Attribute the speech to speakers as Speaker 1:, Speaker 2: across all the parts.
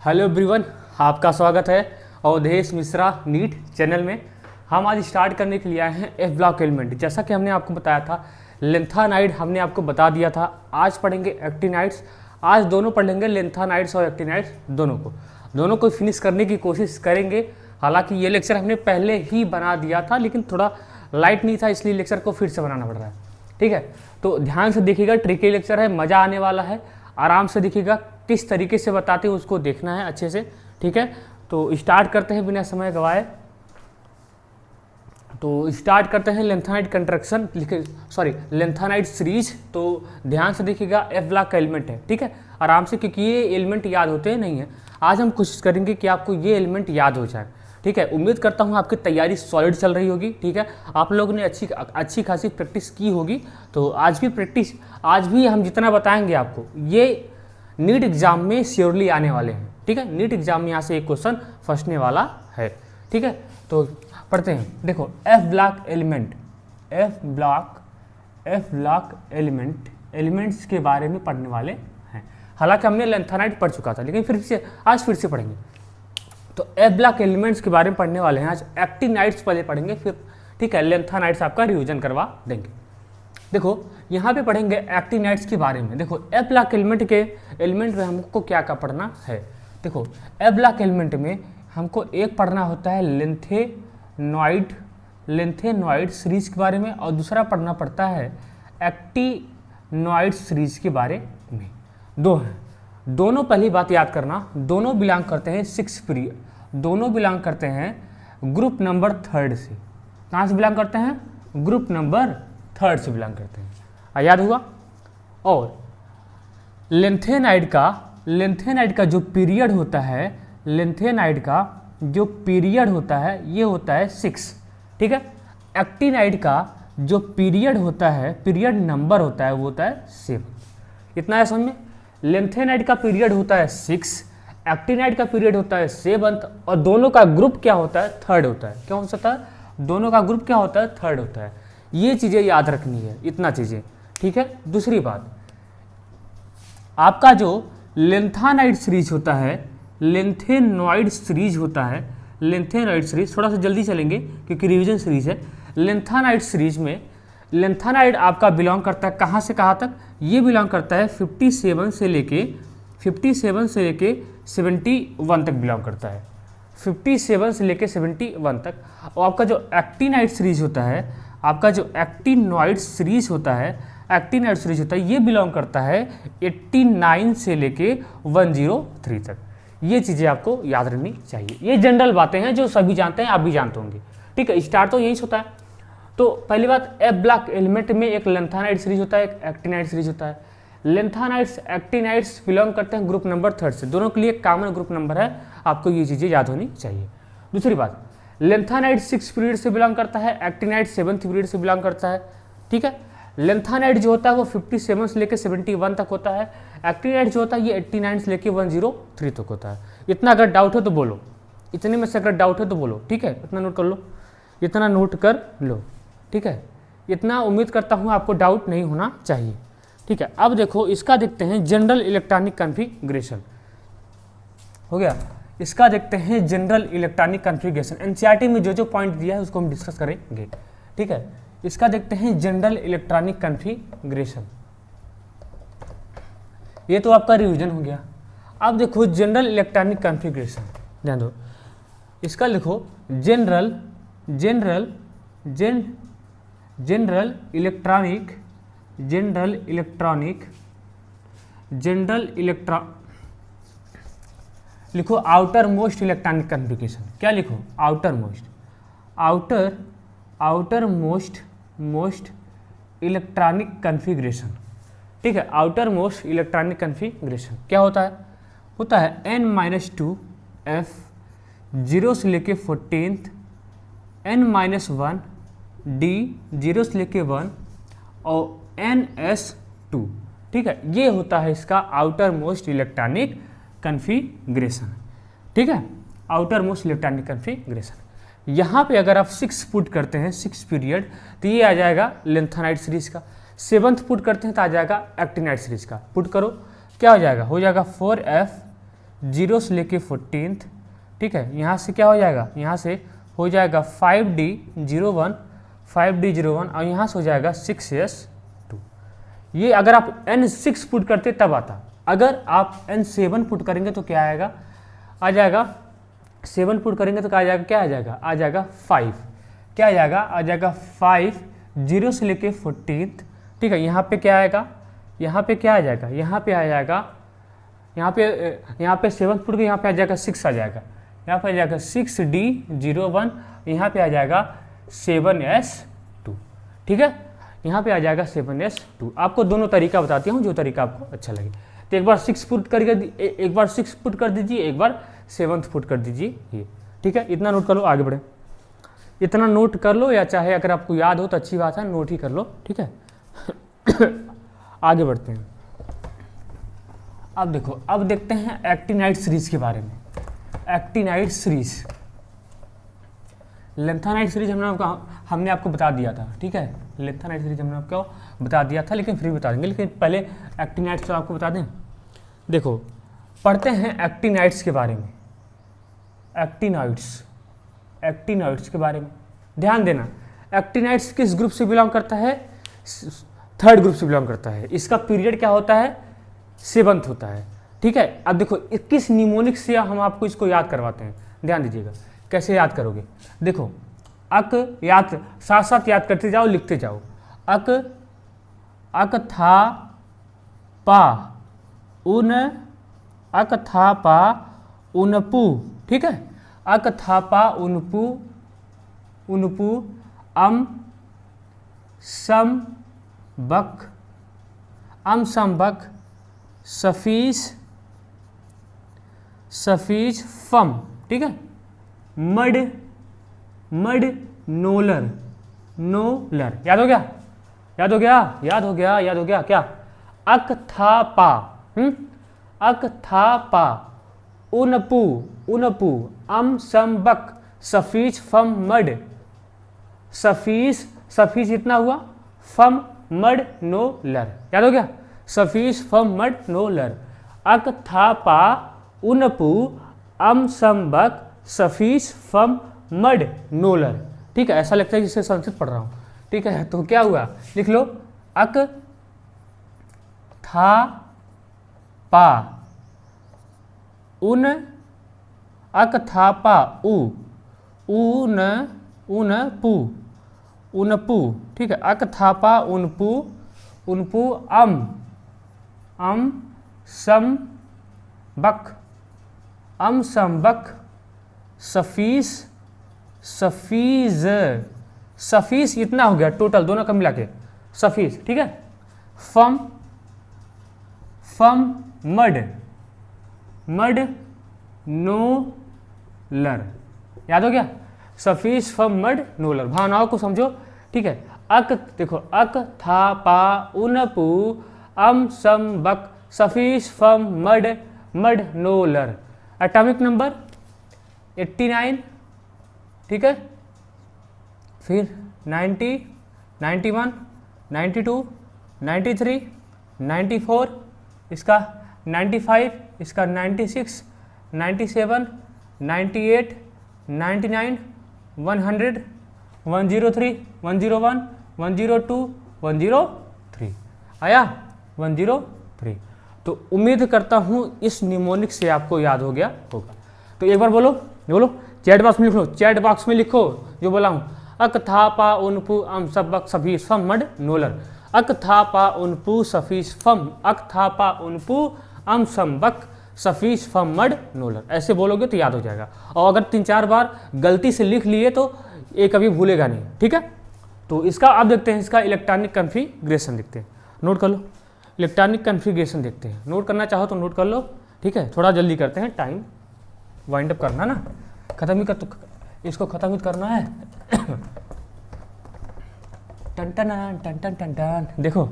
Speaker 1: Hello everyone, आपका स्वागत है अवधेश मिश्रा नीट चैनल में। हम आज स्टार्ट करने के लिए आए हैं एफ ब्लॉक एलिमेंट। जैसा कि हमने आपको बताया था लेंथानाइड हमने आपको बता दिया था। आज पढ़ेंगे एक्टिनाइड्स। आज दोनों पढ़ लेंगे, लेंथानाइड्स और एक्टिनाइड्स दोनों को फिनिश करने की कोशिश करेंगे। हालांकि ये लेक्चर हमने पहले ही बना दिया था, लेकिन थोड़ा लाइट नहीं था, इसलिए लेक्चर को फिर से बनाना पड़ रहा है। ठीक है, तो ध्यान से देखिएगा, ट्रिकी लेक्चर है, मज़ा आने वाला है। आराम से देखिएगा, किस तरीके से बताते हैं उसको देखना है अच्छे से। ठीक है, तो स्टार्ट करते हैं बिना समय गवाए। तो स्टार्ट करते हैं लेंथानाइड कंस्ट्रक्शन, लेंथानाइड सीरीज। तो ध्यान से देखिएगा, एफ ब्लॉक का एलिमेंट है। ठीक है, आराम से, क्योंकि ये एलिमेंट याद होते नहीं है। आज हम कोशिश करेंगे कि आपको ये एलिमेंट याद हो जाए। ठीक है, उम्मीद करता हूँ आपकी तैयारी सॉलिड चल रही होगी। ठीक है, आप लोगों ने अच्छी खासी प्रैक्टिस की होगी। तो आज भी हम जितना बताएंगे आपको, ये नीट एग्जाम में श्योरली आने वाले हैं। ठीक है, नीट एग्जाम में यहाँ से एक क्वेश्चन फंसने वाला है। ठीक है, तो पढ़ते हैं। देखो, एफ ब्लॉक एलिमेंट्स के बारे में पढ़ने वाले हैं। हालांकि हमने लेंथानाइड पढ़ चुका था, लेकिन आज फिर से पढ़ेंगे। तो एफ ब्लॉक एलिमेंट्स के बारे में पढ़ने वाले हैं आज। एक्टिनाइड्स पहले पढ़ेंगे, फिर ठीक है लेंथानाइड्स आपका रिवीजन करवा देंगे। देखो, यहाँ पे पढ़ेंगे एक्टिनाइड्स के बारे में। देखो, एफ ब्लॉक एलिमेंट में हमको क्या क्या पढ़ना है। देखो, एफ ब्लॉक एलिमेंट में हमको एक पढ़ना होता है लेंथेनॉइड सीरीज के बारे में, और दूसरा पढ़ना पड़ता है एक्टिनॉइड सीरीज के बारे में। दो हैं, दोनों पहली बात याद करना, दोनों बिलोंग करते हैं दोनों बिलोंग करते हैं ग्रुप नंबर 3 से। कहाँ से बिलोंग करते हैं? ग्रुप नंबर 3 से बिलोंग करते हैं। याद हुआ? और लेंथेनाइड का जो पीरियड होता है, ये होता है 6। ठीक है, एक्टिनाइड का जो पीरियड नंबर होता है वो होता है 7। इतना है समझ में? लेंथेनाइड का पीरियड होता है 6, एक्टिनाइड का पीरियड होता है 7, और दोनों का ग्रुप क्या होता है? 3rd होता है। क्यों हो सकता है? दोनों का ग्रुप क्या होता है? 3rd होता है। ये चीज़ें याद रखनी है, इतना चीज़ें। ठीक है, दूसरी बात, आपका जो लेंथानाइड सीरीज होता है, लेंथेनॉइड सीरीज, थोड़ा सा जल्दी चलेंगे क्योंकि रिवीजन सीरीज है। लेंथानाइड सीरीज में लेंथानाइड आपका बिलोंग करता है कहाँ से कहाँ तक? ये बिलोंग करता है 57 से लेके 71 तक बिलोंग करता है। 57 से लेके 71 तक। और आपका जो एक्टिनाइड सीरीज होता है, एक्टिनॉइड सीरीज होता है, ये बिलोंग करता है 89 से लेके 103 तक। ये चीज़ें आपको याद रखनी चाहिए। ये जनरल बातें हैं जो सभी जानते हैं, आप भी जानते होंगे। ठीक है, स्टार्ट तो यही से होता है। तो पहली बात, एफ ब्लॉक एलिमेंट में एक लेंथानाइड सीरीज होता है, एक एक्टिनाइड सीरीज होता है। लेंथानाइड्स एक्टिनाइड्स बिलोंग करते हैं ग्रुप नंबर 3 से। दोनों के लिए कॉमन ग्रुप नंबर है, आपको ये चीज़ें याद होनी चाहिए। दूसरी बात, लेंथानाइड 6 पीरियड से बिलोंग करता है, एक्टिनाइड 7th पीरियड से बिलोंग करता है। ठीक है, लेंथानाइड जो होता है वो 57 से लेकर 71 तक होता है। एक्टिनाइड जो होता है ये 89 से लेकर 103 तक होता है। इतना अगर डाउट हो तो बोलो, इतने में से अगर डाउट हो तो बोलो। ठीक है, इतना नोट कर लो। ठीक है, इतना उम्मीद करता हूँ आपको डाउट नहीं होना चाहिए। ठीक है, अब देखो, इसका देखते हैं जनरल इलेक्ट्रॉनिक कॉन्फ़िगरेशन। हो गया, इसका देखते हैं जनरल इलेक्ट्रॉनिक कॉन्फ़िगरेशन। एनसीईआरटी में जो पॉइंट दिया है उसको हम डिस्कस करेंगे। ठीक है, इसका देखते हैं जनरल इलेक्ट्रॉनिक कॉन्फ़िगरेशन। ये तो आपका रिवीजन हो गया। अब देखो जनरल इलेक्ट्रॉनिक कॉन्फ़िगरेशन, ध्यान दो। इसका लिखो जनरल लिखो आउटर मोस्ट इलेक्ट्रॉनिक कॉन्फ़िगरेशन। क्या लिखो? Outer most electronic configuration. ठीक है, आउटर मोस्ट इलेक्ट्रॉनिक कॉन्फ़िगरेशन क्या होता है? n-2 f 0 से लेके 14th, n-1 d 0 से लेके 1, और ns2। ठीक है, ये होता है इसका आउटर मोस्ट इलेक्ट्रॉनिक कॉन्फ़िगरेशन। ठीक है, आउटर मोस्ट इलेक्ट्रॉनिक कॉन्फ़िगरेशन। यहाँ पे अगर आप 6 पुट करते हैं, 6 पीरियड, तो ये आ जाएगा लेंथानाइड सीरीज का। 7th पुट करते हैं तो आ जाएगा एक्टिनाइड सीरीज का। पुट करो, क्या हो जाएगा? 4f जीरो से लेके 14th, ठीक है। यहाँ से क्या हो जाएगा, यहाँ से हो जाएगा 5D01 5D01 और यहाँ से हो जाएगा 6S2। ये अगर आप N6 पुट करते तब आता, अगर आप N7 पुट करेंगे तो क्या आएगा, आ जाएगा 7 पुट करेंगे तो क्या आ जाएगा, क्या आ जाएगा, आ जाएगा 5, क्या आ जाएगा, आ जाएगा 5 जीरो से लेके 14th, ठीक है। यहाँ पे क्या आएगा, यहाँ पे क्या आ जाएगा, यहाँ पे आ जाएगा, यहाँ पे 7 पुट के यहाँ पे आ जाएगा 6 आ जाएगा, यहाँ पे आ जाएगा 6D01, यहाँ पे आ जाएगा 7S2, ठीक है। यहाँ पे आ जाएगा 7S2। आपको दोनों तरीका बताती हूँ जो तरीका आपको अच्छा लगे। तो एक बार 6 पुट करके एक बार 6 पुट कर दीजिए, एक बार 7th पुट कर दीजिए, ये ठीक है। इतना नोट कर लो, आगे बढ़े। इतना नोट कर लो, या चाहे अगर आपको याद हो तो अच्छी बात है, नोट ही कर लो, ठीक है। आगे बढ़ते हैं। अब देखो, अब देखते हैं एक्टिनाइड सीरीज के बारे में। एक्टिनाइड सीरीज, लेंथेनाइड सीरीज हमने आपको बता दिया था, ठीक है। लेंथेनाइड सीरीज हमने आपको बता दिया था, लेकिन फिर बता देंगे, लेकिन पहले एक्टिनाइड्स तो आपको बता दें। देखो, पढ़ते हैं एक्टिनाइड्स के बारे में। एक्टिनाइड्स के बारे में ध्यान देना। एक्टिनाइड्स किस ग्रुप से बिलोंग करता है, 3rd ग्रुप से बिलोंग करता है। इसका पीरियड क्या होता है, 7th होता है, ठीक है। अब देखो, किस निमोनिक से हम आपको इसको याद करवाते हैं, ध्यान दीजिएगा। कैसे याद करोगे, देखो, अक याद साथ साथ याद करते जाओ, लिखते जाओ। अक था पा उन, अक था पा उनपू, ठीक है। अक था पा उनपू, उनपू अम सम बक, अम सम बक सफीज फम, ठीक है। मड नोलर, याद हो गया, याद हो गया, याद हो गया, याद हो गया क्या, अक था पा, अक था पा उनपू अम सम बक सफीज फम मड, सफीज इतना हुआ, फम मड नो लर, याद हो गया, सफीज फम मड नो लर। अक था पा उनपू अम सम बक सफीज फम मड नोलर, ठीक है। ऐसा लगता है जिससे संस्कृत पढ़ रहा हूँ, ठीक है। तो क्या हुआ, लिख लो, अक था पा उन, अक था पा उनपू, ठीक है। अक था पा उनपू अम सम बक सफीज इतना हो गया टोटल दोनों का मिला के, सफीज, ठीक है। फम मड नो लर, याद हो गया, सफीज फम मड नोलर। भावनाओं को समझो, ठीक है। अक देखो, अक था पा उनपू अम सम बक सफीज फम मड नोलर। एटॉमिक नंबर 89, ठीक है। फिर 90, 91, 92, 93, 94, इसका 95, इसका 96, 97, 98, 99, 100, 103, 101, 102, 103 आया, 103। तो उम्मीद करता हूँ इस निमोनिक से आपको याद हो गया होगा। तो एक बार बोलो, चैट बॉक्स में लिख लो, चैट बॉक्स में लिखो जो बोला हूँ। अक था पा उनपू अम सबक सफीस फम मड नोलर, अक था पा उनपू सफीस फम, अक था पा उनपू अम संबक सफीस फम मड नोलर। ऐसे बोलोगे तो याद हो जाएगा। और अगर 3-4 बार गलती से लिख लिए तो ये कभी भूलेगा नहीं, ठीक है। तो इसका अब देखते हैं, इसका इलेक्ट्रॉनिक कन्फिग्रेशन देखते हैं, नोट कर लो। इलेक्ट्रॉनिक कन्फिग्रेशन देखते हैं, नोट करना चाहो तो नोट कर लो, ठीक है। थोड़ा जल्दी करते हैं, टाइम वाइंड अप करना ना, खत्म ही कर, तो इसको खत्म ही करना है। टन टन टन टन टन टन। देखो,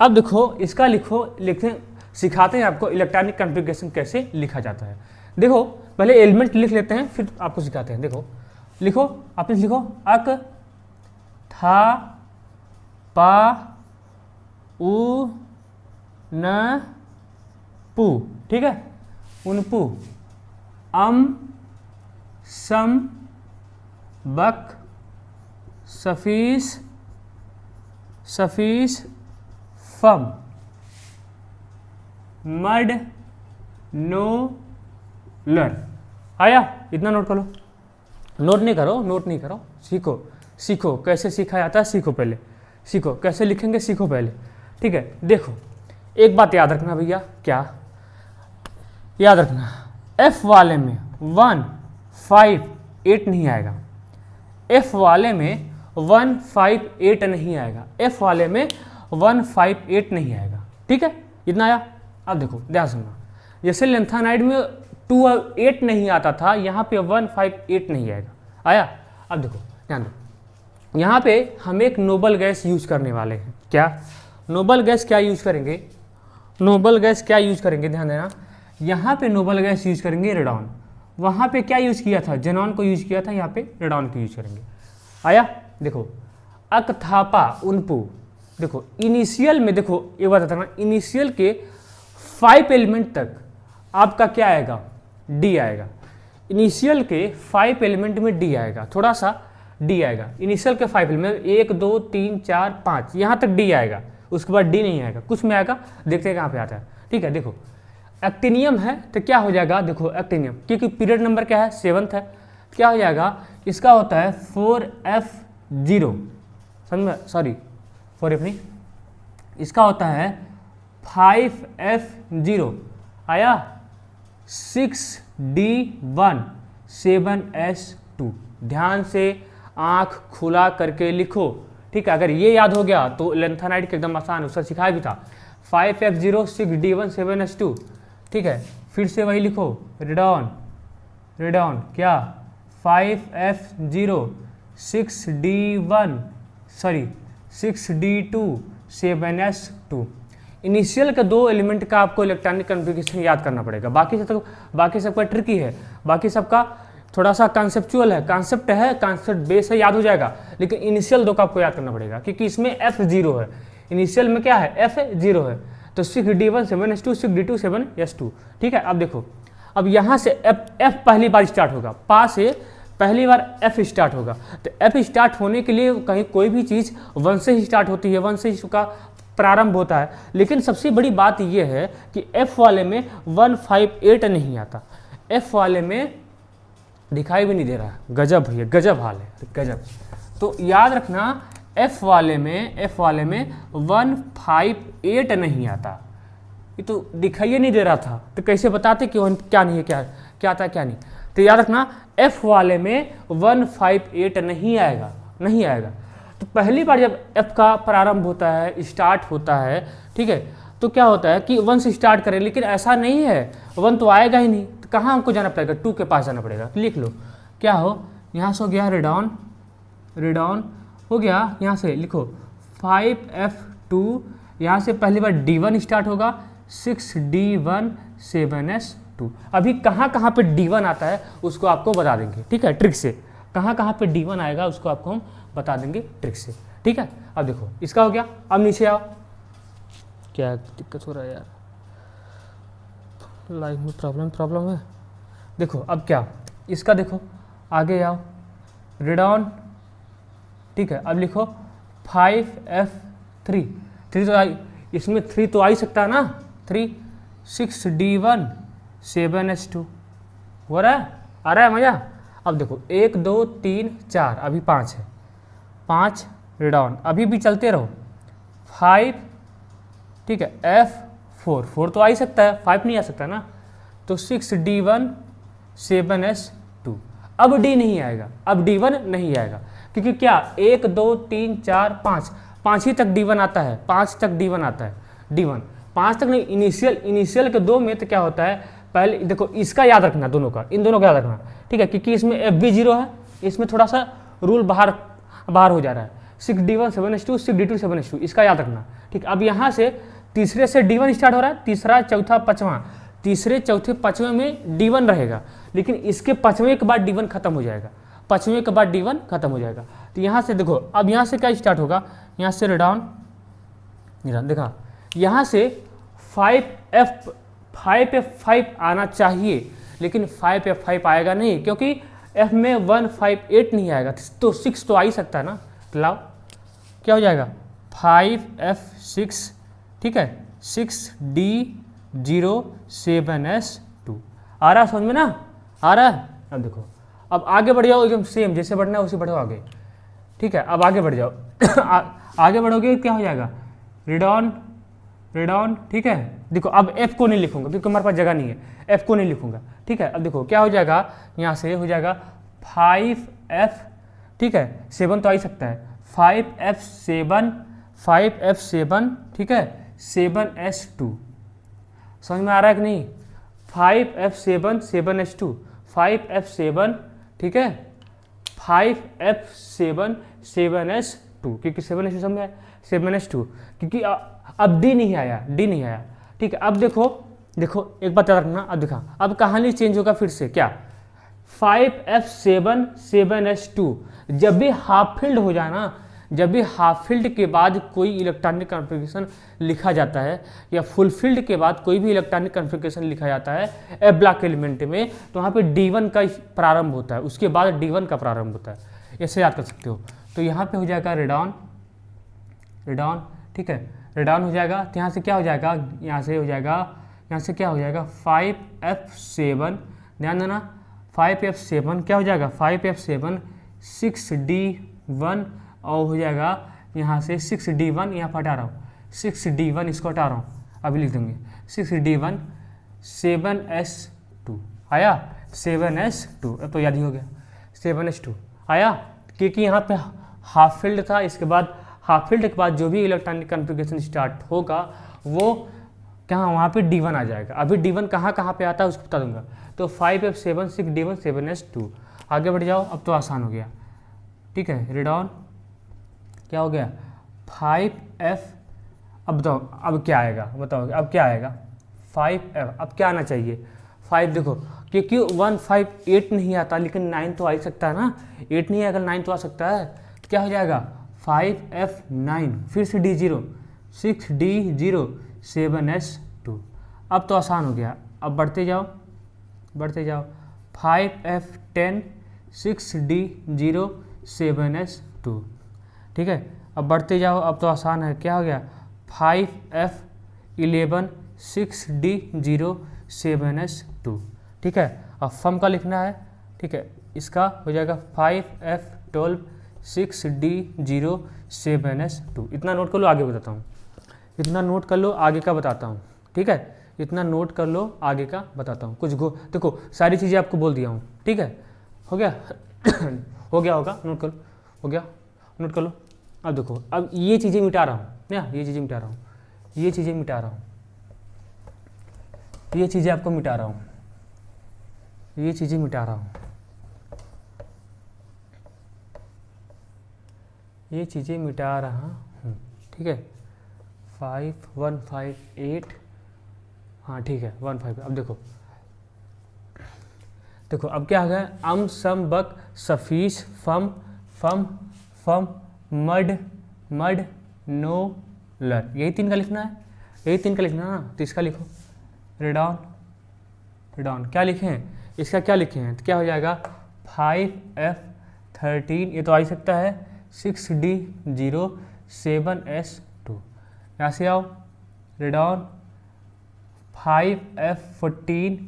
Speaker 1: अब देखो इसका लिखते सिखाते हैं आपको इलेक्ट्रॉनिक कन्फिग्रेशन कैसे लिखा जाता है। देखो, पहले एलिमेंट लिख लेते हैं, फिर आपको सिखाते हैं। देखो, लिखो, आप लिखो, अक था पा उ न पू, ठीक है। उनपु, अम, सम, बक, सफीस, सफीस, फम, मड, नो, लर। आया? इतना नोट करो। नोट नहीं करो, नोट नहीं करो, सीखो सीखो कैसे सीखा जाता है, सीखो पहले, सीखो कैसे लिखेंगे, सीखो पहले। ठीक है, देखो एक बात याद रखना भैया, क्या याद रखना, एफ वाले में 1, 5, 8 नहीं आएगा, एफ वाले में 1, 5, 8 नहीं आएगा, एफ वाले में 1, 5, 8 नहीं आएगा। ठीक है, इतना आया? अब देखो ध्यान सुनना, जैसे लेंथेनाइड में 2 और 8 नहीं आता था, यहाँ पे 1, 5, 8 नहीं आएगा। आया? अब देखो ध्यान दो, यहाँ पे हम एक नोबल गैस यूज करने वाले हैं। क्या नोबल गैस क्या यूज करेंगे? नोबल गैस क्या यूज करेंगे, ध्यान देना, यहाँ पे नोबल गैस यूज करेंगे रेडॉन, वहाँ पे क्या यूज किया था, जेनॉन को यूज किया था, यहाँ पे रेडॉन को यूज करेंगे। आया? देखो अकथापा उनपु, देखो इनिशियल में, देखो एक बात बताना, इनिशियल के 5 एलिमेंट तक आपका क्या आएगा, डी आएगा। इनिशियल के 5 एलिमेंट में डी आएगा, थोड़ा सा डी आएगा। इनिशियल के 5 एलिमेंट 1, 2, 3, 4, 5 यहाँ तक डी आएगा, उसके बाद डी नहीं आएगा, कुछ में आएगा, देखते हैं कहाँ पे आता है। ठीक है, देखो एक्टिनियम है तो क्या हो जाएगा, देखो एक्टिनियम, क्योंकि पीरियड नंबर क्या है, 7th है, क्या हो जाएगा, इसका होता है 4F0, समझ में, सॉरी 4F नहीं, इसका होता है 5F0, आया 6D1 7S2। ध्यान से आंख खुला करके लिखो। ठीक है, अगर ये याद हो गया तो लेंथेनाइड के एकदम आसान, उसका सिखाया भी था, 5F0 6D1 7S2। ठीक है, फिर से वही लिखो, रेडॉन, रेडॉन क्या 5F0 6D1 sorry 6D2 7S2। Initial के 2 एलिमेंट का आपको इलेक्ट्रॉनिक कॉन्फ़िगरेशन याद करना पड़ेगा, बाकी सबका ट्रिकी है, बाकी सबका थोड़ा सा कॉन्सेप्चुअल है, कॉन्सेप्ट है, कॉन्सेप्ट बेस है, याद हो जाएगा, लेकिन इनिशियल 2 का आपको याद करना पड़ेगा, क्योंकि इसमें F0 है, इनिशियल में क्या है, F0 है, तो 6D1 7S2 6D2 7S2। ठीक है, अब देखो, अब यहाँ से F पहली बार स्टार्ट होगा, पा से पहली बार F स्टार्ट होगा, तो F स्टार्ट होने के लिए कहीं कोई भी चीज़ 1 से ही स्टार्ट होती है, 1 से ही उसका प्रारंभ होता है, लेकिन सबसे बड़ी बात यह है कि F वाले में 1, 5, 8 नहीं आता, F वाले में दिखाई भी नहीं दे रहा। गजब भैया, गजब हाल है, गजब। तो याद रखना, F वाले में 1, 5, 8 नहीं आता, ये तो दिखाई नहीं दे रहा था, तो कैसे बताते कि क्या नहीं है, क्या आता है क्या नहीं। तो याद रखना, F वाले में 1, 5, 8 नहीं आएगा, नहीं आएगा। तो पहली बार जब F का प्रारंभ होता है, स्टार्ट होता है, ठीक है, तो क्या होता है कि 1 से स्टार्ट करें, लेकिन ऐसा नहीं है, 1 तो आएगा ही नहीं, तो कहाँ हमको जाना पड़ेगा, 2 के पास जाना पड़ेगा। लिख लो, क्या हो, यहाँ से हो गया रेडॉन, रेडॉन हो गया, यहाँ से लिखो 5F2, यहाँ से पहली बार D1 स्टार्ट होगा, 6D1 7S2। अभी कहाँ कहाँ पे D1 आता है उसको आपको बता देंगे, ठीक है, ट्रिक से, कहाँ कहाँ पे D1 आएगा उसको आपको हम बता देंगे ट्रिक से। ठीक है, अब देखो इसका हो गया, अब नीचे आओ, क्या दिक्कत हो रहा है यार, लाइव में प्रॉब्लम है। देखो अब क्या, इसका देखो, आगे आओ, रेडॉन, ठीक है, अब लिखो 5F3, 3 तो आई, इसमें 3 तो आ ही सकता है ना, 3 6D1 7S2 हो रहा है, आ रहा है मज़ा। अब देखो 1 2 3 4, अभी 5 है, 5 रेडॉन, अभी भी चलते रहो, 5, ठीक है, F4, 4 तो आ ही सकता है, 5 नहीं आ सकता ना, तो 6D1 7S2। अब D नहीं आएगा, अब D1 नहीं आएगा, क्योंकि क्या 1 2 3 4 5, 5 ही तक D1 आता है, 5 तक D1 आता है, D1 5 तक नहीं, इनिशियल के 2 में तो क्या होता है, पहले देखो इसका याद रखना, दोनों का, इन दोनों का याद रखना, ठीक है, क्योंकि इसमें FB0 है, इसमें थोड़ा सा रूल बाहर हो जा रहा है, 6D1 7S2 6D2 7S2, इसका याद रखना। ठीक, अब यहाँ से तीसरे से D1 स्टार्ट हो रहा है, तीसरा चौथा पाँचवां, तीसरे चौथे पाँचवें में D1 रहेगा, लेकिन इसके पाँचवें के बाद D1 खत्म हो जाएगा, पाँचवें के बाद D1 खत्म हो जाएगा। तो यहाँ से देखो, अब यहाँ से क्या स्टार्ट होगा, यहाँ से रेडॉन, देखा यहाँ से 5F 5F5 आना चाहिए, लेकिन 5F5 आएगा नहीं, क्योंकि F में 158 नहीं आएगा, तो 6 तो आ ही सकता है ना। तो लाओ क्या हो जाएगा 5F6, ठीक है, 6D07S2। आ रहा है समझ में ना, आ रहा है। अब देखो, अब आगे बढ़ जाओ, एकदम सेम जैसे बढ़ना है उसे बढ़ो आगे, ठीक है। अब आगे बढ़ जाओ आगे बढ़ोगे क्या हो जाएगा रिडॉन, रिडॉन, ठीक है। देखो अब F को नहीं लिखूंगा क्योंकि हमारे पास जगह नहीं है, F को नहीं लिखूंगा, ठीक है। अब देखो क्या हो जाएगा, यहाँ से हो जाएगा 5F, ठीक है, 7 तो आ ही सकता है, 5F7, 5F7, ठीक है, 7S2। समझ में आ रहा है कि नहीं, 5F7, 7S2, 5F7, ठीक है, 5F7, 7S2, क्योंकि 7S2 समझ में, 7S2, क्योंकि अब D नहीं आया, D नहीं आया, ठीक है। अब देखो, देखो एक बात याद रखना, अब देखा, अब कहानी चेंज होगा फिर से, क्या 5F7, 7S2, जब भी हाफ फील्ड हो जाए ना, जब भी हाफ फील्ड के बाद कोई इलेक्ट्रॉनिक कॉन्फ़िगरेशन लिखा जाता है या फुल फील्ड के बाद कोई भी इलेक्ट्रॉनिक कॉन्फ़िगरेशन लिखा जाता है F ब्लॉक एलिमेंट में, तो वहाँ पे D1 का प्रारंभ होता है, उसके बाद D1 का प्रारंभ होता है, ऐसे याद कर सकते हो। तो यहाँ पे हो जाएगा रेडॉन, रेडॉन, ठीक है, रेडॉन हो जाएगा। तो यहाँ से क्या हो जाएगा, यहाँ से हो जाएगा, यहाँ से क्या हो जाएगा 5F7, ध्यान देना 5F7 क्या हो जाएगा 5F7, 6D1, और हो जाएगा यहाँ से 6D1, यहाँ पर हटा रहा हूँ 6D1, इसको हटा रहा हूँ, अभी लिख देंगे 6D1, 7S2 आया, 7S2, अब तो याद ही हो गया 7S2 आया, क्योंकि यहाँ पे हाफ फील्ड था, इसके बाद हाफ फील्ड के बाद जो भी इलेक्ट्रॉनिक कॉन्फ़िगरेशन स्टार्ट होगा वो कहाँ, वहाँ पे D1 आ जाएगा। अभी D1 कहाँ कहाँ पे आता है उसको बता दूंगा। तो 5F7, 6D1, 7S2, आगे बढ़ जाओ, अब तो आसान हो गया, ठीक है। रेडॉन क्या हो गया 5F, अब बताओ अब क्या आएगा, बताओ अब क्या आएगा 5F, अब क्या आना चाहिए 5, देखो क्योंकि 158 नहीं आता, लेकिन 9 तो आ ही सकता है ना, 8 नहीं आएगा 9 तो आ सकता है, क्या हो जाएगा 5F9, फिर से D0, 6D0, 7S2। अब तो आसान हो गया, अब बढ़ते जाओ, बढ़ते जाओ 5F10, 6D0, 7S2, ठीक है। अब बढ़ते जाओ, अब तो आसान है, क्या हो गया 5F11, 6D0, 7S2, ठीक है। अब फम का लिखना है, ठीक है, इसका हो जाएगा 5F12, 6D0, 7S2। इतना नोट कर लो, आगे बताता हूँ, इतना नोट कर लो, आगे का बताता हूँ, ठीक है, इतना नोट कर लो, आगे का बताता हूँ। कुछ देखो सारी चीज़ें आपको बोल दिया हूँ, ठीक है, हो गया हो गया होगा, नोट कर लो, हो गया, नोट कर लो। अब देखो, अब ये चीज़ें मिटा रहा हूँ ना, ये चीज़ें मिटा रहा हूँ, ये चीज़ें मिटा रहा हूँ, ये चीज़ें आपको मिटा रहा हूँ, ये चीज़ें मिटा रहा हूँ, ये चीज़ें मिटा रहा हूँ, ठीक है। 5158, हाँ ठीक है 15। अब देखो, देखो अब क्या आ गया, अम सम बक सफीस फम फम फम मड मड नो लर, यही 3 का लिखना है, यही 3 का लिखना है ना, तो इसका लिखो रेडॉन, रेडॉन क्या लिखे हैं, इसका क्या लिखे हैं, तो क्या हो जाएगा 5F13, ये तो आ ही सकता है, 6D0, 7S2। यहाँ से आओ रेडॉन 5F14,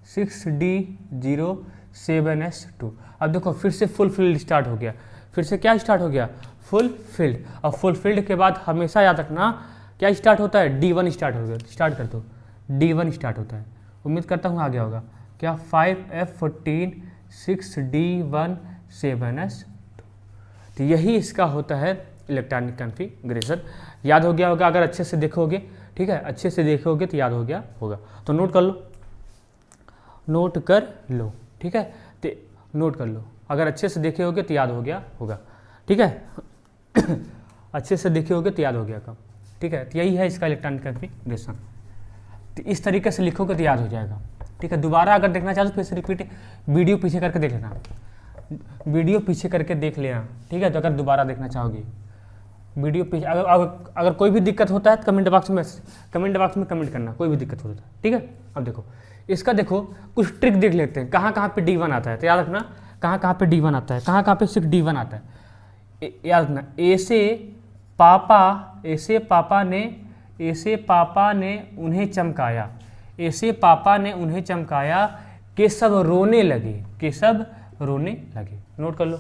Speaker 1: 6D0, 7S2। अब देखो फिर से फुल फील्ड स्टार्ट हो गया, फिर से क्या स्टार्ट हो गया फुल फील्ड। अब फुल फील्ड के बाद हमेशा याद रखना क्या स्टार्ट होता है, D1 स्टार्ट हो गया, स्टार्ट कर दो, D1 स्टार्ट होता है, उम्मीद करता हूँ आ गया होगा। क्या 5F14, 6D1, 7S2, तो यही इसका होता है इलेक्ट्रॉनिक कॉन्फ़िगरेशन। याद हो गया होगा अगर अच्छे से देखोगे, ठीक है, अच्छे से देखोगे तो याद हो गया होगा। तो नोट कर लो, नोट कर लो, ठीक है, तो नोट कर लो, अगर अच्छे से देखे होगे तो याद हो गया होगा, ठीक है अच्छे से देखे होगे तो याद हो गया कब, ठीक है। तो यही है इसका इलेक्ट्रॉनिक कॉन्फ़िगरेशन। तो इस तरीके से लिखोगे तो याद हो जाएगा, ठीक है। दोबारा अगर देखना चाहो तो फिर से रिपीट वीडियो पीछे करके देख लेना, वीडियो पीछे करके देख लेना, ठीक है। तो अगर दोबारा देखना चाहोगे वीडियो पे अगर कोई भी दिक्कत होता है तो कमेंट बॉक्स में कमेंट करना, कोई भी दिक्कत होता है, ठीक है। अब देखो इसका, देखो कुछ ट्रिक देख लेते हैं, कहाँ कहाँ पे D1 आता है, तो याद रखना कहाँ कहाँ पे D1 आता है, कहाँ कहाँ पे 6D1 आता है। याद रखना, ऐसे पापा ने उन्हें चमकाया, ऐसे पापा ने उन्हें चमकाया कि सब रोने लगे, नोट कर लो।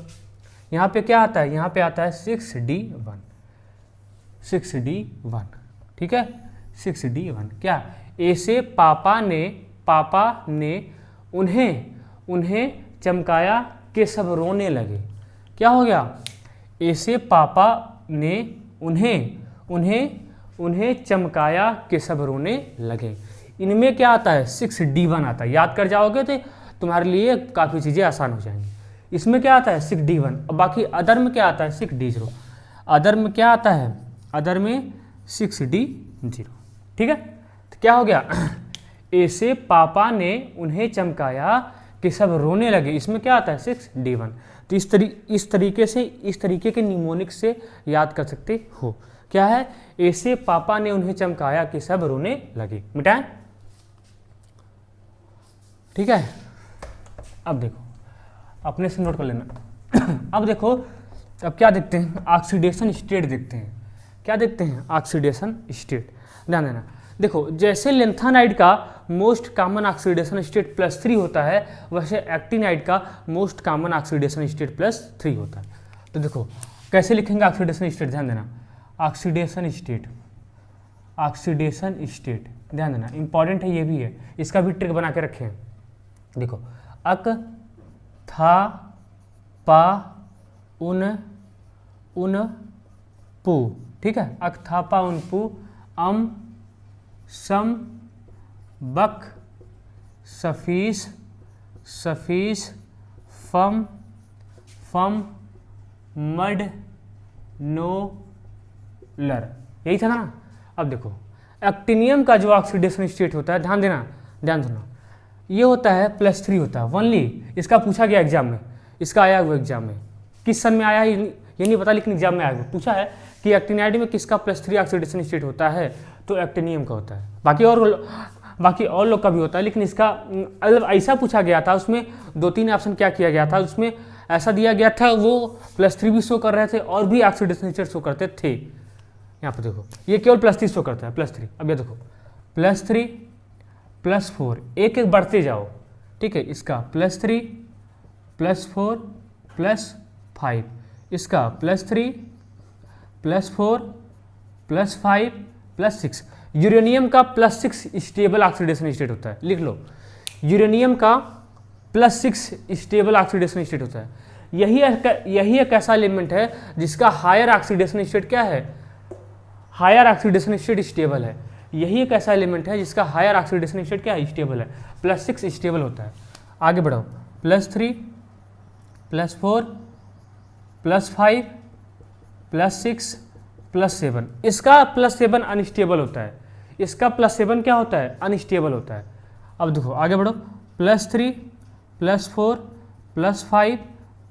Speaker 1: यहाँ पे क्या आता है, यहाँ पे आता है 6D1, ठीक है, 6D1 क्या, ऐसे पापा ने उन्हें चमकाया कि सब रोने लगे। क्या हो गया, ऐसे पापा ने उन्हें चमकाया कि सब रोने लगे। इनमें क्या आता है, 6D1 आता है, याद कर जाओगे तो तुम्हारे लिए काफ़ी चीज़ें आसान हो जाएंगी। इसमें क्या आता है 6D1, और बाकी अदर में क्या आता है 6D0। अदर में क्या आता है, अदर में 6D0, ठीक है। तो क्या हो गया, ऐसे पापा ने उन्हें चमकाया कि सब रोने लगे, इसमें क्या आता है 6D1। तो इस तरीके के निमोनिक से याद कर सकते हो। क्या है, ऐसे पापा ने उन्हें चमकाया कि सब रोने लगे, मिटाएं, ठीक है। अब देखो अपने से नोट कर लेना। अब देखो, अब क्या देखते हैं, ऑक्सीडेशन स्टेट देखते हैं। क्या देखते हैं, ऑक्सीडेशन स्टेट, ध्यान देना। देखो जैसे लेंथेनाइड का मोस्ट कॉमन ऑक्सीडेशन स्टेट +3 होता है, वैसे एक्टिनाइड का मोस्ट कॉमन ऑक्सीडेशन स्टेट +3 होता है। तो देखो कैसे लिखेंगे ऑक्सीडेशन स्टेट, ध्यान देना। ऑक्सीडेशन स्टेट ध्यान देना, इंपॉर्टेंट है, ये भी है, इसका भी ट्रिक बना के रखें। देखो अक था पा उन पू, ठीक है, अक था पा उन पू, अम सम बक सफीस फम मड नो लर, यही था ना। अब देखो एक्टिनियम का जो ऑक्सीडेशन स्टेट होता है, ध्यान देना, ये होता है +3 होता है ओनली। इसका पूछा गया एग्जाम में, इसका आया हुआ एग्जाम में, किस सन में आया है ये नहीं पता, लेकिन एग्जाम में आया हुआ, पूछा है कि एक्टिनाइड में किसका +3 ऑक्सीडेशन स्टेट होता है, तो एक्टिनियम का होता है। बाकी और लोग का भी होता है, लेकिन इसका ऐसा पूछा गया था, उसमें 2-3 ऑप्शन क्या किया गया था, उसमें ऐसा दिया गया था, वो +3 भी शो कर रहे थे और भी ऑक्सीडेशन स्टेट शो करते थे। यहाँ पर देखो ये केवल +3 शो करता है, +3। अब ये देखो +3 +4, एक एक बढ़ते जाओ, ठीक है। इसका +3 +4 +5, इसका +3 +4 +5 +6। यूरेनियम का +6 स्टेबल ऑक्सीडेशन स्टेट होता है, लिख लो, यूरेनियम का +6 स्टेबल ऑक्सीडेशन स्टेट होता है। यही एक ऐसा एलिमेंट है जिसका हायर ऑक्सीडेशन स्टेट क्या है, हायर ऑक्सीडेशन स्टेट स्टेबल है। यही एक ऐसा एलिमेंट है जिसका हायर ऑक्सीडेशन स्टेट क्या है, स्टेबल है, +6 स्टेबल होता है। आगे बढ़ो, +3 +4 +5 +6 +7, इसका +7 अनस्टेबल होता है, इसका +7 क्या होता है, अनस्टेबल होता है। अब देखो आगे बढ़ो, +3 +4 +5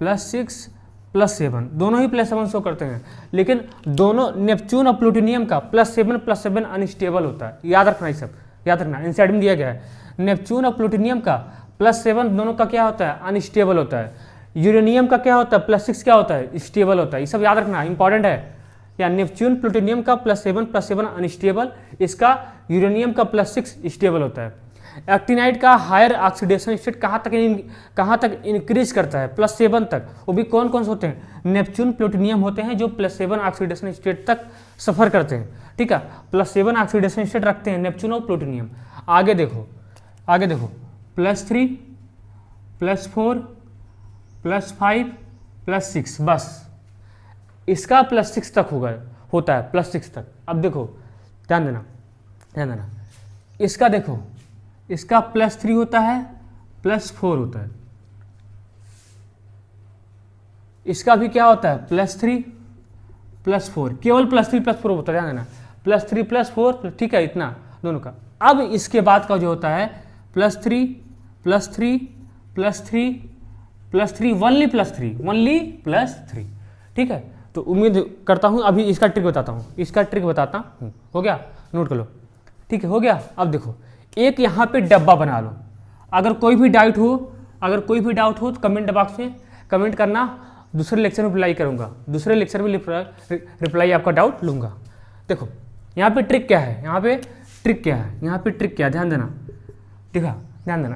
Speaker 1: +6 +7, दोनों ही +7 शो करते हैं, लेकिन दोनों नेपच्यून और प्लूटोनियम का +7 अनस्टेबल होता है। याद रखना, ये सब याद रखना, इनसाइड में दिया गया है। नेपच्यून और प्लूटोनियम का +7 दोनों का क्या होता है, अनस्टेबल होता है। यूरेनियम का क्या होता है, +6 क्या होता है, स्टेबल होता है। ये सब याद रखना, इंपॉर्टेंट है। या नेपच्यून प्लूटोनियम का +7 अनस्टेबल, इसका यूरेनियम का +6 स्टेबल होता है। एक्टिनाइड का हायर ऑक्सीडेशन स्टेट कहाँ तक इंक्रीज करता है, +7 तक। वो भी कौन कौन से होते हैं, नेपच्यून प्लूटोनियम होते हैं जो +7 ऑक्सीडेशन स्टेट तक सफ़र करते हैं, ठीक है। +7 ऑक्सीडेशन स्टेट रखते हैं नेपच्यून और प्लूटोनियम। आगे देखो +3 +4 +5 +6, बस इसका +6 तक होता है, +6 तक। अब देखो ध्यान देना, इसका देखो, इसका +3 होता है, +4 होता है, इसका भी क्या होता है, +3 +4, केवल +3 +4 होता है, ध्यान देना, +3 +4, ठीक है, इतना दोनों का। अब इसके बाद का जो होता है +3 +3 +3 +3 ओनली +3, ठीक है। तो उम्मीद करता हूँ अभी इसका ट्रिक बताता हूँ, इसका ट्रिक बताता हूँ। हो गया, नोट कर लो, ठीक है, हो गया। अब देखो एक यहाँ पे डब्बा बना लो, अगर कोई भी डाउट हो तो कमेंट बॉक्स में कमेंट करना, दूसरे लेक्चर में रिप्लाई करूँगा, दूसरे लेक्चर में रिप्लाई आपका डाउट लूँगा। देखो यहाँ पे ट्रिक क्या है, यहाँ पे ट्रिक क्या है, यहाँ पे ट्रिक क्या है, ध्यान देना, ठीक है, ध्यान देना।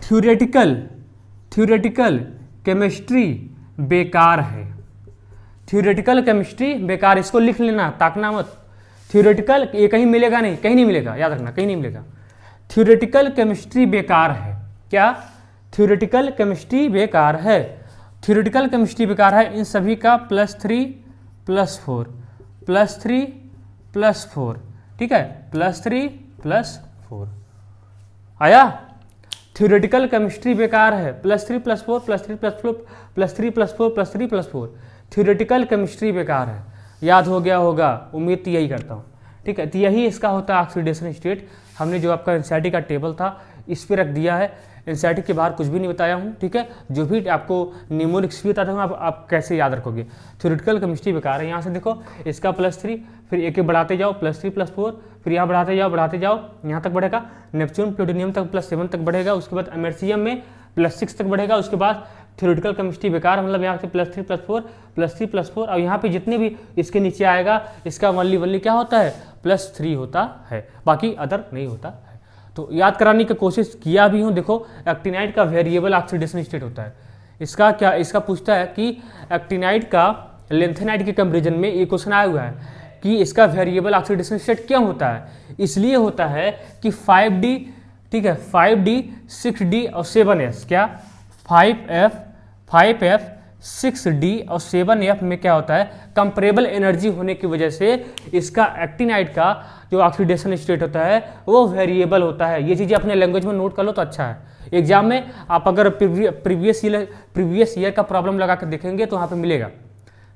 Speaker 1: थ्योरेटिकल केमिस्ट्री बेकार है, थ्योरेटिकल केमिस्ट्री बेकार, इसको लिख लेना, ताकना मत। थ्योरेटिकल ये कहीं मिलेगा नहीं, कहीं नहीं मिलेगा, याद रखना, कहीं नहीं मिलेगा। थ्योरेटिकल केमिस्ट्री बेकार है, क्या? थ्योरेटिकल केमिस्ट्री बेकार है, थ्योरेटिकल केमिस्ट्री बेकार है। इन सभी का +3 +4 +3 +4, ठीक है, +3 +4 आया। थ्योरेटिकल केमिस्ट्री बेकार है, +3 +4 +3 +4 +3 +4 +3 +4, थ्योरेटिकल केमिस्ट्री बेकार है। याद हो गया होगा, उम्मीद यही करता हूँ, ठीक है। तो यही इसका होता है ऑक्सीडेशन स्टेट। हमने जो आपका एनसीईआरटी का टेबल था इस पर रख दिया है, एनसीईआरटी के बाहर कुछ भी नहीं बताया हूँ, ठीक है। जो भी आपको न्यूमेरिक्स भी बताता हूँ आप कैसे याद रखोगे। थ्योरेटिकल केमिस्ट्री बेकार है, यहाँ से देखो इसका +3, फिर एक एक बढ़ाते जाओ, +3 +4, फिर यहाँ बढ़ाते जाओ, यहाँ तक बढ़ेगा, नेपच्यून प्लूटोनियम तक +7 तक बढ़ेगा, उसके बाद अमेरिशियम में +6 तक बढ़ेगा, उसके बाद थ्योरेटिकल केमिस्ट्री बेकार, मतलब यहाँ से +3 +4 +3 +4, और यहाँ पे जितने भी इसके नीचे आएगा इसका वनली क्या होता है, +3 होता है, बाकी अदर नहीं होता है। तो याद कराने की कोशिश किया भी हूँ। देखो एक्टिनाइड का वेरिएबल ऑक्सीडेशन स्टेट होता है, इसका क्या, इसका पूछता है कि एक्टिनाइड का लेंथेनाइड के कंपेरिजन में ये क्वेश्चन आया हुआ है कि इसका वेरिएबल ऑक्सीडेशन स्टेट क्यों होता है। इसलिए होता है कि 5D, ठीक है, 5D 6D और 7S, क्या 5F 6D और 7F में क्या होता है, कंपरेबल एनर्जी होने की वजह से इसका एक्टिनाइड का जो ऑक्सीडेशन स्टेट होता है वो वेरिएबल होता है। ये चीज़ें अपने लैंग्वेज में नोट कर लो तो अच्छा है। एग्जाम में आप अगर प्रीवियस ईयर का प्रॉब्लम लगा कर देखेंगे तो वहाँ पे मिलेगा,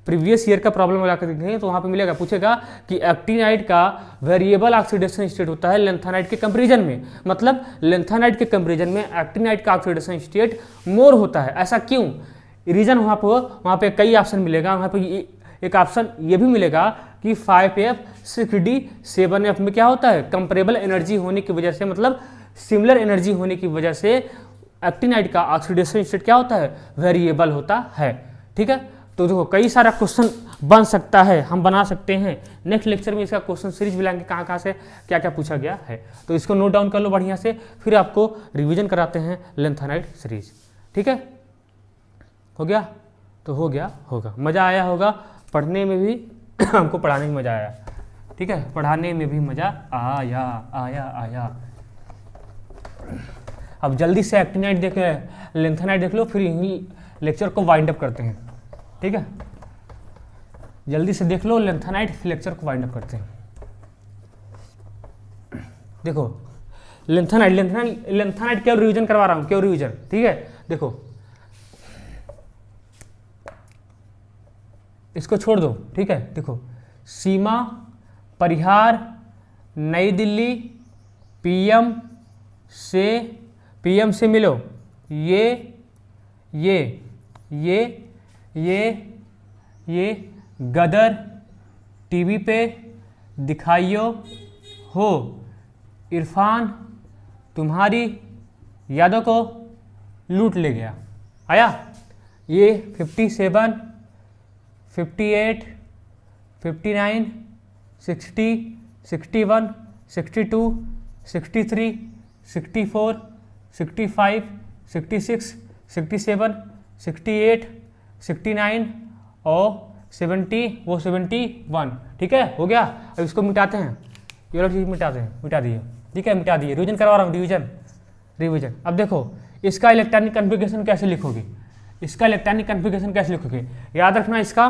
Speaker 1: प्रीवियस ईयर का प्रॉब्लम लगा कर देखेंगे तो वहाँ पे मिलेगा, पूछेगा कि एक्टिनाइड का वेरिएबल ऑक्सीडेशन स्टेट होता है लेंथेनाइड के कंपेरिजन में, मतलब लेंथेनाइड के कंपेरिजन में एक्टिनाइड का ऑक्सीडेशन स्टेट मोर होता है। ऐसा क्यों? रीजन वहाँ पे कई ऑप्शन मिलेगा, वहाँ पे एक ऑप्शन ये भी मिलेगा कि 5F 6D 7F में क्या होता है, कंपरेबल एनर्जी होने की वजह से, मतलब सिमिलर एनर्जी होने की वजह से एक्टिनाइड का ऑक्सीडेशन स्टेट क्या होता है, वेरिएबल होता है, ठीक है। तो देखो कई सारा क्वेश्चन बन सकता है, हम बना सकते हैं। नेक्स्ट लेक्चर में इसका क्वेश्चन सीरीज भी लाएंगे, कहाँ से क्या क्या पूछा गया है, तो इसको नोट डाउन कर लो बढ़िया से, फिर आपको रिवीजन कराते हैं लेंथेनाइड सीरीज, ठीक है। हो गया तो हो गया होगा, मज़ा आया होगा पढ़ने में भी हमको पढ़ाने में मज़ा आया, ठीक है, पढ़ाने में भी मज़ा आया। अब जल्दी से एक्टिनाइड लेंथेनाइड देख लो, फिर यही लेक्चर को वाइंड अप करते हैं, ठीक है। जल्दी से देख लो लेंथेनाइड, लेक्चर को वाइंड अप करते हैं। देखो लेंथेनाइड क्यों रिवीजन करवा रहा हूँ, क्यों रिवीजन, ठीक है। देखो इसको छोड़ दो, ठीक है। देखो सीमा परिहार नई दिल्ली पीएम से मिलो, ये गदर टीवी पे दिखाइयो हो, इरफान तुम्हारी यादों को लूट ले गया। आया ये 57 58 59 60 61 62 63 64 65 66 67 68 69 और 70 वो 71, ठीक है, हो गया। अब इसको मिटाते हैं, ये वाला चीज़ मिटा दिए, ठीक है, मिटा दिए। रिवीजन करवा रहा हूँ, रिवीजन। अब देखो इसका इलेक्ट्रॉनिक कॉन्फ़िगरेशन कैसे लिखोगे, याद रखना इसका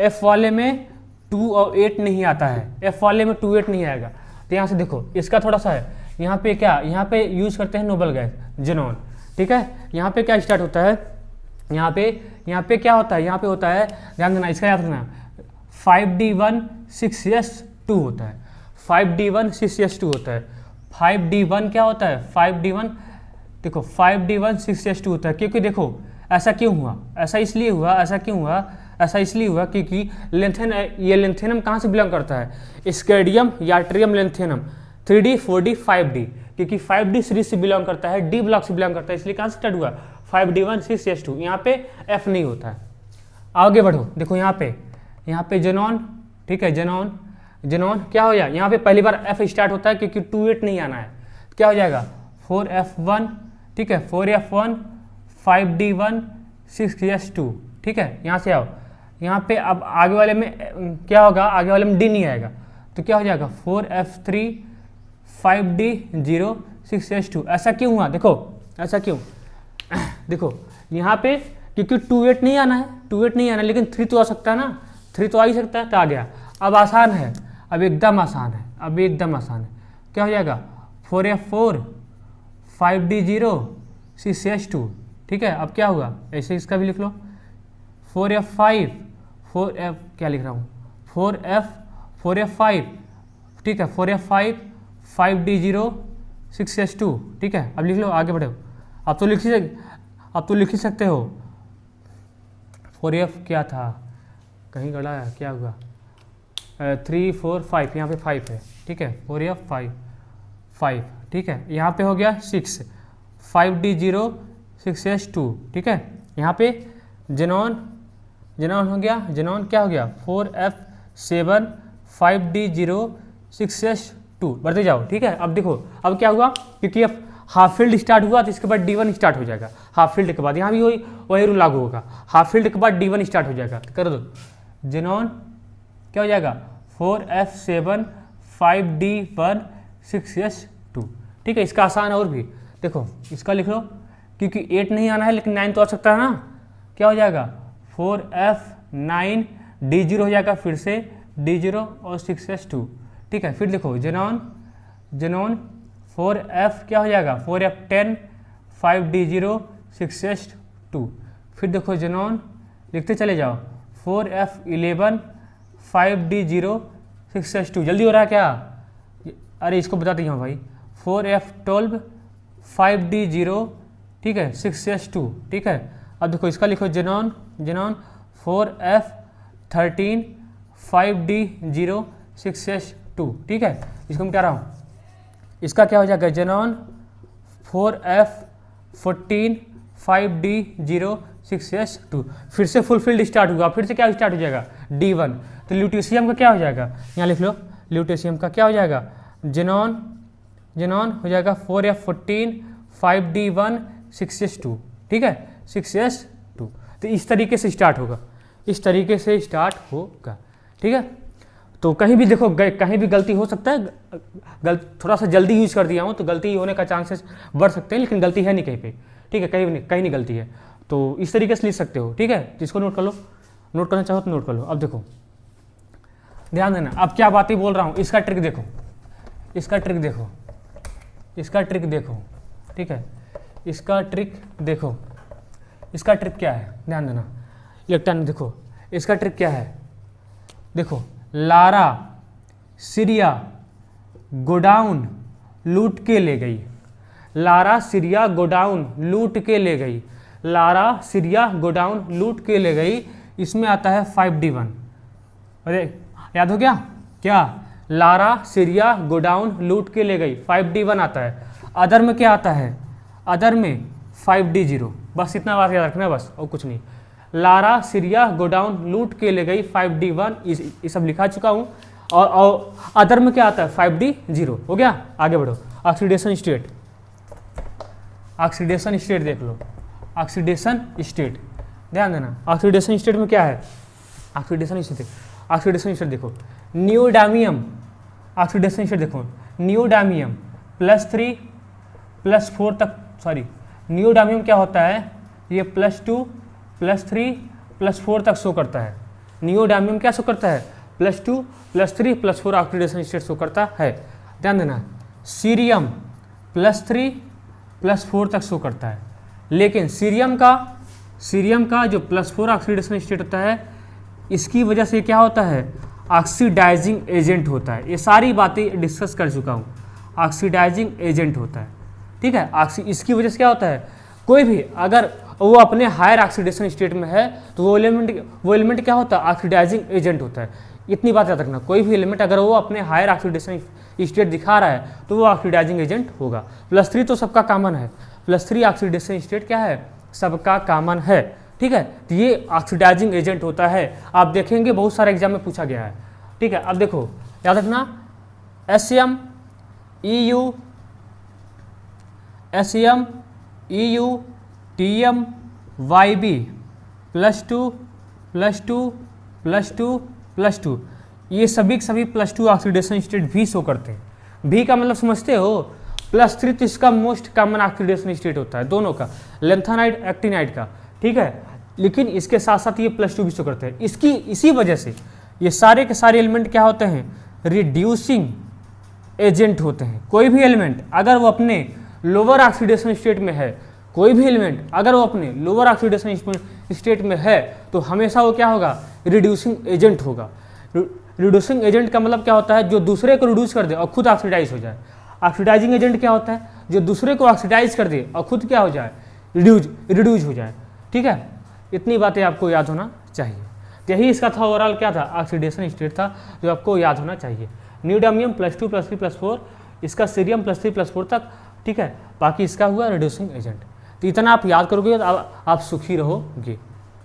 Speaker 1: F वाले में 2 और 8 नहीं आता है, F वाले में 2 8 नहीं आएगा। तो यहाँ से देखो इसका थोड़ा सा है, यहाँ पे क्या, यहाँ पे यूज़ करते हैं नोबल गैस जेनॉन, ठीक है। यहाँ पे क्या स्टार्ट होता है, यहाँ पे क्या होता है, यहाँ पे होता है, ध्यान देना, इसका याद रखना 5D1 6S2 होता है, 5D1 6S2 होता है। 5D1 क्या होता है, 5D1 6S2 होता है, क्योंकि देखो ऐसा क्यों हुआ, ऐसा इसलिए हुआ, ऐसा क्यों हुआ, ऐसा इसलिए हुआ क्योंकि ये लेंथेनम कहाँ से बिलोंग करता है, स्केडियम याट्रियम लेंथेनम 3D 4D 5D, क्योंकि 5D सीरीज से बिलोंग करता है, डी ब्लॉक से बिलोंग करता है, इसलिए कहाँ से स्टार्ट हुआ 5D1 6S2। यहाँ पे F नहीं होता है। आगे बढ़ो, देखो यहाँ पे जेनॉन, ठीक है, जेनॉन क्या हो जाएगा, यहाँ पे पहली बार F स्टार्ट होता है क्योंकि 28 नहीं आना है, क्या हो जाएगा 4F1, ठीक है, 4F1 5D1 6S2, ठीक है। यहाँ से आओ, यहाँ पे अब आगे वाले में क्या होगा, आगे वाले में D नहीं आएगा, तो क्या हो जाएगा 4F3 5D0 6S2। ऐसा क्यों हुआ, देखो ऐसा क्यों, देखो यहाँ पे क्योंकि 28 नहीं आना है, 28 नहीं आना, लेकिन 3 तो आ सकता है ना, 3 तो आ ही सकता है, तो आ गया। अब आसान है, अब एकदम आसान है, अब एकदम आसान है, क्या हो जाएगा 4F4 5D0 6S2, ठीक है। अब क्या हुआ, ऐसे इसका भी लिख लो 4F5 4F क्या लिख रहा हूँ 4F5, ठीक है, 4F5 5D0 6S2, ठीक है। अब लिख लो, आगे बढ़ो, अब तो लिख ही सकते हो। 4F क्या था, कहीं गड़ा है, क्या हुआ 3 4 5, यहाँ पे 5 है, ठीक है, 4F 5, ठीक है। यहाँ पे हो गया 6 5D0 6S2, ठीक है। यहाँ पे जेनॉन हो गया, जेनॉन क्या हो गया 4F7 5D0 6S2, बढ़ते जाओ, ठीक है। अब देखो अब क्या हुआ, क्योंकि अब हाफ फील्ड स्टार्ट हुआ तो इसके बाद D1 स्टार्ट हो जाएगा, हाफ फील्ड के बाद यहाँ भी वही रूल लागू होगा, हाफ फील्ड के बाद D1 स्टार्ट हो जाएगा, तो कर दो जेनॉन क्या हो जाएगा 4F7 5D1 6S2, ठीक है। इसका आसान और भी, देखो इसका लिख लो, क्योंकि 8 नहीं आना है लेकिन 9 तो आ सकता है ना, क्या हो जाएगा 4F9 D0 हो जाएगा, फिर से D0 और 6S2, ठीक है। फिर देखो जेनॉन 4F क्या हो जाएगा 4F10 5D0 6S2, फिर देखो जेनॉन लिखते चले जाओ 4F11 5D0 6S2, जल्दी हो रहा है क्या, अरे इसको बताते हैं भाई 4F12 5D0, ठीक है 6S2, ठीक है। अब देखो इसका लिखो जेनॉन 4F13 5D0 6S2, ठीक है। इसको मिटा रहा हूँ, इसका क्या हो जाएगा जेनॉन 4F14 5D0 6S2, फिर से फुल फील्ड स्टार्ट हुआ, फिर से क्या स्टार्ट हो जाएगा D1, तो ल्यूटेशियम का क्या हो जाएगा, यहाँ लिख लो ल्यूटेशियम का क्या हो जाएगा जेनॉन हो जाएगा 4F14 5D1 6S2, ठीक है 6S2। तो इस तरीके से स्टार्ट होगा, इस तरीके से स्टार्ट होगा, ठीक है। तो कहीं भी देखो कहीं भी गलती हो सकता है, थोड़ा सा जल्दी यूज कर दिया हूँ तो गलती होने का चांसेस बढ़ सकते हैं, लेकिन गलती है नहीं कहीं पे, ठीक है, कहीं नहीं गलती है, तो इस तरीके से लिख सकते हो, ठीक है। जिसको नोट कर लो, नोट करना चाहो तो नोट कर लो। अब देखो ध्यान देना, अब क्या बातें बोल रहा हूँ, इसका ट्रिक देखो, इसका ट्रिक देखो, इसका ट्रिक देखो, ठीक है, इसका ट्रिक देखो, इसका ट्रिक क्या है, ध्यान देना इलेक्ट्रॉन, देखो इसका ट्रिक क्या है, देखो लारा सीरिया गोडाउन लूट के ले गई, लारा सीरिया गोडाउन लूट के ले गई, लारा सीरिया गोडाउन लूट के ले गई, इसमें आता है 5D1, अरे याद हो गया क्या, लारा सीरिया गोडाउन लूट के ले गई 5D1 आता है, अदर में क्या आता है, अदर में 5D0, बस इतना बात याद रखना बस, और कुछ नहीं। लारा सीरिया गोडाउन लूट के ले गई 5D1, ये सब लिखा चुका हूँ, और अदर में क्या आता है 5D0, हो गया। आगे बढ़ो, ऑक्सीडेशन स्टेट, ऑक्सीडेशन स्टेट देख लो, ऑक्सीडेशन स्टेट ध्यान देना, ऑक्सीडेशन स्टेट में क्या है, ऑक्सीडेशन स्टेट देखो नियोडामियम, ऑक्सीडेशन स्टेट देखो नियोडामियम +3 +4 तक, सॉरी नियोडामियम क्या होता है, ये +2 +3 +4 तक शो करता है, नियोडामियम क्या शो करता है +2 +3 +4 ऑक्सीडेशन स्टेट शो करता है, ध्यान देना। सीरियम +3 +4 तक शो करता है, लेकिन सीरियम का जो +4 ऑक्सीडेशन स्टेट होता है, इसकी वजह से क्या होता है ऑक्सीडाइजिंग एजेंट होता है, ये सारी बातें डिस्कस कर चुका हूँ, ऑक्सीडाइजिंग एजेंट होता है, ठीक है। इसकी वजह से क्या होता है, कोई भी अगर और वो अपने हायर ऑक्सीडेशन स्टेट में है तो वो एलिमेंट क्या होता है, ऑक्सीडाइजिंग एजेंट होता है। इतनी बात याद रखना, कोई भी एलिमेंट अगर वो अपने हायर ऑक्सीडेशन स्टेट दिखा रहा है तो वो ऑक्सीडाइजिंग एजेंट होगा। +3 तो सबका कॉमन है, +3 ऑक्सीडेशन स्टेट क्या है, सबका कॉमन है, ठीक है। तो ये ऑक्सीडाइजिंग एजेंट होता है, आप देखेंगे बहुत सारे एग्जाम में पूछा गया है, ठीक है। अब देखो याद रखना SEM EU TM YB +2 ये सभी के सभी +2 ऑक्सीडेशन स्टेट भी शो करते हैं। भी का मतलब समझते हो, +3 तो इसका मोस्ट कॉमन ऑक्सीडेशन स्टेट होता है दोनों का, लेंथेनाइड एक्टिनाइड का, ठीक है। लेकिन इसके साथ साथ ये +2 भी शो करते हैं। इसी वजह से ये सारे के सारे एलिमेंट क्या होते हैं, रिड्यूसिंग एजेंट होते हैं। कोई भी एलिमेंट अगर वो अपने लोअर ऑक्सीडेशन स्टेट में है, कोई भी एलिमेंट अगर वो अपने लोअर ऑक्सीडेशन स्टेट में है तो हमेशा वो क्या होगा, रिड्यूसिंग एजेंट होगा। रिड्यूसिंग एजेंट का मतलब क्या होता है, जो दूसरे को रिड्यूस कर दे और खुद ऑक्सीडाइज हो जाए। ऑक्सीडाइजिंग एजेंट क्या होता है, जो दूसरे को ऑक्सीडाइज कर दे और खुद क्या हो जाए, रिड्यूज हो जाए, ठीक है। इतनी बातें आपको याद होना चाहिए। तो यही इसका था ओवरऑल क्या था, ऑक्सीडेशन स्टेट था जो आपको याद होना चाहिए। न्यूडामियम +2 +3 +4, इसका सीरियम +3 +4 तक, ठीक है। बाकी इसका हुआ रिड्यूसिंग एजेंट। तो इतना आप याद करोगे तो आप सुखी रहोगे,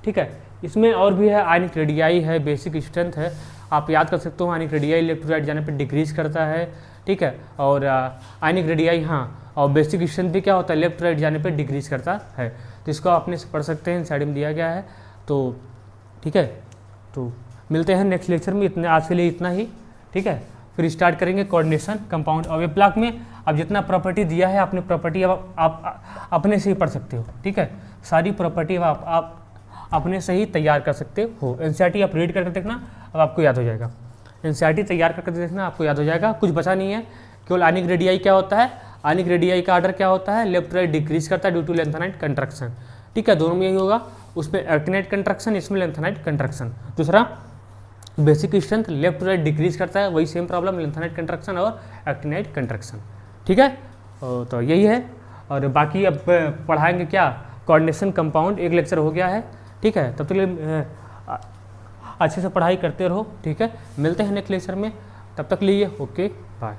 Speaker 1: ठीक है। इसमें और भी है, आयनिक रेडियाई है, बेसिक स्ट्रेंथ है, आप याद कर सकते हो। Ionic radii left to right जाने पर डिक्रीज करता है, ठीक है। और आयनिक रेडियाई हाँ, और बेसिक स्ट्रेंथ भी क्या होता है, लेफ्ट टू राइट जाने पर डिक्रीज करता है। तो इसको अपने से पढ़ सकते हैं, साइड में दिया गया है, तो ठीक है। तो मिलते हैं नेक्स्ट लेक्चर में, इतने आज के लिए इतना ही, ठीक है। फिर स्टार्ट करेंगे कोऑर्डिनेशन कंपाउंड और वेब ब्लॉक में। अब जितना प्रॉपर्टी दिया है अपनी प्रॉपर्टी अब आप अपने से ही पढ़ सकते हो, ठीक है। सारी प्रॉपर्टी आप अपने से ही तैयार कर सकते हो। NCERT आप रीड करके देखना, अब आपको याद हो जाएगा। NCERT तैयार करके देखना, आपको याद हो जाएगा। कुछ बचा नहीं है, केवल आयनिक रेडियाई क्या होता है, आयनिक रेडियाई का आर्डर क्या होता है, लेफ्ट राइट डिक्रीज करता है ड्यू टू लेंथेनाइड कंट्रक्शन, ठीक है। दोनों में यही होगा, उसमें एक्टिनाइड कंट्रक्शन, इसमें लेंथेनाइड कंट्रक्शन। दूसरा basic strength left right decrease करता है, वही सेम प्रॉब्लम, लेंथेनाइड कंट्रक्शन और एक्टिनाइड कंट्रक्शन, ठीक है। तो यही है, और बाकी अब पढ़ाएंगे क्या, कोऑर्डिनेशन कंपाउंड। एक लेक्चर हो गया है, ठीक है। तब तक अच्छे से पढ़ाई करते रहो, ठीक है। मिलते हैं नेक्स्ट लेक्चर में, तब तक लिए ओके बाय।